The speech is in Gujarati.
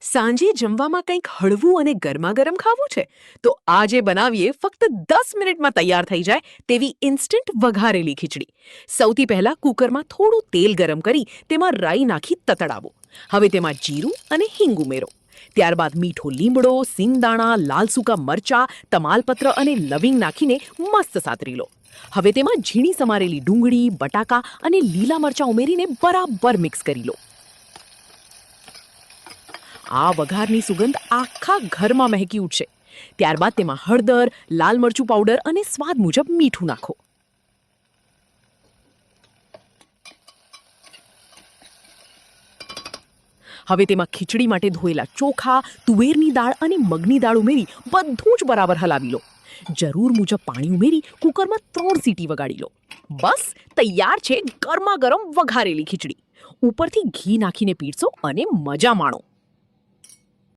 સાંજે જમવામાં કંઈક હળવું અને ગરમાગરમ ખાવું છે તો આજે બનાવીએ ફક્ત 10 મિનિટમાં તૈયાર થઈ જાય તેવી ઇન્સ્ટન્ટ વઘારેલી ખીચડી. સૌથી પહેલા કુકરમાં થોડું તેલ ગરમ કરી તેમાં રાઈ નાખી તતડાવો. હવે તેમાં જીરું અને હિંગ ઉમેરો. ત્યારબાદ મીઠો લીમડો, સિંગદાણા, લાલ સૂકા મરચા, તમાલપત્ર અને લવિંગ નાખીને મસ્ત સાતરી લો. હવે તેમાં ઝીણી સમારેલી ડુંગળી, બટાકા અને લીલા મરચાં ઉમેરીને બરાબર મિક્સ કરી લો. આ વઘારની સુગંધ આખા ઘરમાં મહેકી ઉઠશે. ત્યારબાદ તેમાં હળદર, લાલ મરચું પાવડર અને સ્વાદ મુજબ મીઠું નાખો. હવે તેમાં ખીચડી માટે ધોયેલા ચોખા, તુવેરની દાળ અને મગની દાળ ઉમેરી બધું જ બરાબર હલાવી લો. જરૂર મુજબ પાણી ઉમેરી કુકરમાં 3 સીટી વગાડી લો. બસ તૈયાર છે ગરમા ગરમ વઘારેલી ખીચડી. ઉપરથી ઘી નાખીને પીરસો અને મજા માણો.